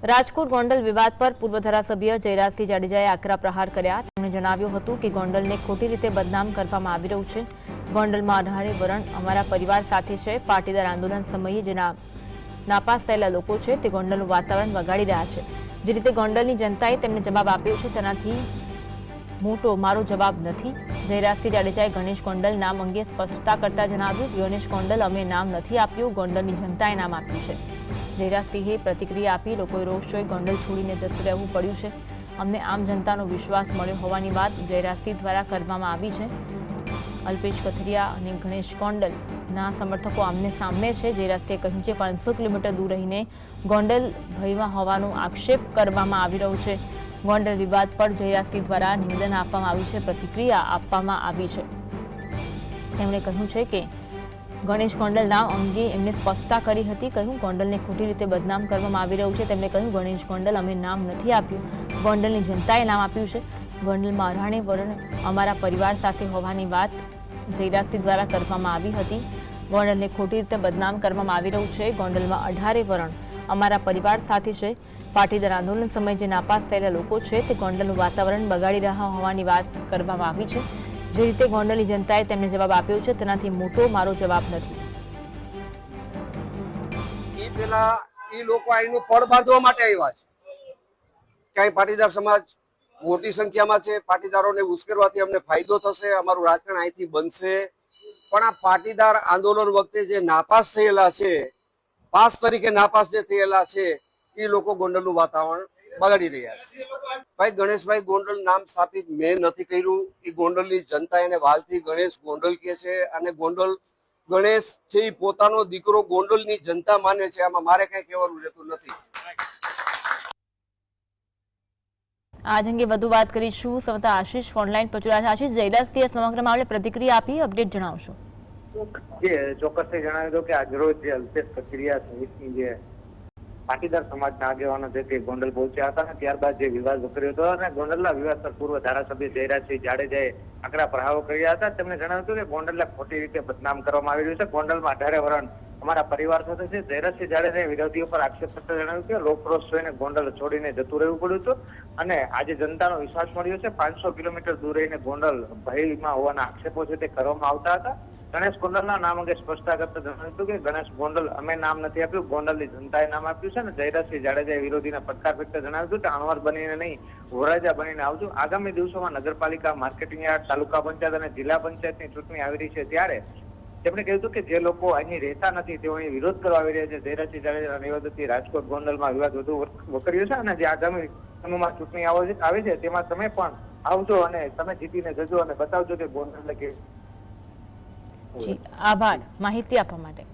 રાજકોટ ગોંડલ વિવાદ પર પૂર્વ ધારાસભ્ય જયરાજસિંહ જાડેજાએ આકરા પ્રહાર કર્યા। તેમણે જણાવ્યું હતું કે ગોંડલને ખોટી રીતે બદનામ કરવામાં આવી રહ્યું છે। ગોંડલમાં 18 વરણ અમારા પરિવાર સાથે છે। પાટીદાર આંદોલન સમયે જે નાપાસ થયેલા લોકો છે તે ગોંડલનું વાતાવરણ બગાડી રહ્યા છે। જે રીતે ગોંડલની જનતાએ તેમને જવાબ આપ્યો છે તેનાથી મોટો મારો જવાબ નથી। જયરાજસિંહ જાડેજાએ ગણેશ ગોંડલ નામ અંગે સ્પષ્ટતા કરતા જણાવ્યું કે ગણેશ ગોંડલ અમે નામ નથી આપ્યું, ગોંડલની જનતાએ નામ આપ્યું છે। જયરાજસિંહે પ્રતિક્રિયા આપી લોકોએ રોષ જોઈ ગોંડલ છોડીને જતું રહેવું પડ્યું છે। અમને આમ જનતાનો વિશ્વાસ મળ્યો હોવાની વાત જયરાજસિંહ દ્વારા કરવામાં આવી છે। અલ્પેશ કથિરિયા અને ગણેશ ગોંડલના સમર્થકો આમને સામને છે। જયરાજસિંહે કહ્યું છે 500 કિલોમીટર દૂર રહીને ગોંડલ ભયમાં હોવાનો આક્ષેપ કરવામાં આવી રહ્યો છે। ગોંડલ વિવાદ પર જયરાજસિંહ દ્વારા નિવેદન આપવામાં આવ્યું છે, પ્રતિક્રિયા આપવામાં આવી છે। તેમણે કહ્યું છે કે ગણેશ ગોંડલ નામ અંગે એમને સ્પષ્ટતા કરી હતી। કહ્યું ગોંડલને ખોટી રીતે બદનામ કરવામાં આવી રહ્યું છે। તેમણે કહ્યું ગણેશ ગોંડલ અમે નામ નથી આપ્યું, ગોંડલની જનતાએ નામ આપ્યું છે। ગોંડલમાં 18 વરણ અમારા પરિવાર સાથે હોવાની વાત જયરાજસિંહ દ્વારા કરવામાં આવી હતી। ગોંડલને ખોટી રીતે બદનામ કરવામાં આવી રહ્યું છે। ગોંડલમાં 18 વરણ અમારા પરિવાર સાથે છે। પાટીદાર આંદોલન સમયે જે નાપાસ થયેલા લોકો છે તે ગોંડલનું વાતાવરણ બગાડી રહ્યા હોવાની વાત કરવામાં આવી છે। જે રીતે ગોંડલની જનતાએ તેમને જવાબ આપ્યો છે તેનાથી મોટો મારો જવાબ નથી। એ પેલા એ લોકો અહીંનું પડ બાંધવા માટે આવ્યા છે। ક્યાંય પાટીદાર સમાજ મોટી સંખ્યામાં છે, પાટીદારોને ઉશ્કેરવાથી અમને ફાયદો થશે, અમારું રાજકારણ અહીંથી બનશે। પણ આ પાટીદાર આંદોલન વખતે જે નાપાસ થયેલા છે, પાસ તરીકે નાપાસ જે થયેલા છે, એ લોકો ગોંડલનું વાતાવરણ બગાડી રહ્યા છે। ભાઈ ગણેશભાઈ ગોંડલ નામ સ્થાપિત મેં નથી કર્યું, એ ગોંડલની જનતા એને વાલથી ગણેશ ગોંડલ કહે છે અને ગોંડલ ગણેશ છે એ પોતાનો દીકરો ગોંડલની જનતા માને છે। આમાં મારે કઈ કહેવાનું રહેતું નથી। આજ અંગે વધુ વાત કરીશું। સંવાદદાતા આશીષ ઓનલાઈન પર જોડાયા છે। આશીષ, જયરાજસિંહે સમગ્ર મામલે પ્રતિક્રિયા આપી, અપડેટ જણાવશો? ચોક્કસથી જણાવી દો કે આજરોજ જે અલ્પેશ કથિરિયા સહિતની જે પાટીદાર સમાજના આગેવાનો છે તે ગોંડલ પહોંચ્યા હતા અને ત્યારબાદ જે વિવાદ વકર્યો હતો અને ગોંડલના વિવાદ પર પૂર્વ ધારાસભ્ય જયરાજસિંહ જાડેજાએ આકરા પ્રહારો કર્યા હતા। તેમણે જણાવ્યું હતું કે ગોંડલને ખોટી રીતે બદનામ કરવામાં આવી રહ્યું છે। ગોંડલમાં 18 વરણ અમારા પરિવાર સાથે છે। જયરાજસિંહ જાડેજાએ વિરોધીઓ પર આક્ષેપ કરતા જણાવ્યું કે લોકરોષ જોઈને ગોંડલ છોડીને જતું રહેવું પડ્યું હતું અને આજે જનતાનો વિશ્વાસ મળ્યો છે। 500 કિલોમીટર દૂર રહીને ગોંડલ ભયમાં હોવાના આક્ષેપો છે તે કરવામાં આવતા હતા। ગણેશ ગોંડલના નામ અંગે સ્પષ્ટતા કરતા જણાવ્યું હતું કે ગણેશ ગોંડલ અમે નામ નથી આપ્યું, ગોંડલની જનતાએ નામ આપ્યું છે। અને જયરાજસિંહ જાડેજાએ વિરોધીના પડકાર ફેંકતા જણાવ્યું હતું કે અણવર બનીને નહીં, વોરાજા બનીને આવજો। આગામી દિવસોમાં નગરપાલિકા, માર્કેટિંગ યાર્ડ, તાલુકા પંચાયત અને જિલ્લા પંચાયતની ચૂંટણી આવી રહી છે ત્યારે તેમણે કહ્યું હતું કે જે લોકો અહીં રહેતા નથી તેઓ અહીં વિરોધ કરવા આવી રહ્યા છે। જયરાજસિંહ જાડેજાના નિવેદનથી રાજકોટ ગોંડલમાં વિવાદ વધુ વકર્યો છે અને જે આગામી સમયમાં ચૂંટણી આવે છે તેમાં તમે પણ આવજો અને તમે જીતીને જજો અને બતાવજો કે ગોંડલ કે જી, આભાર માહિતી આપવા માટે।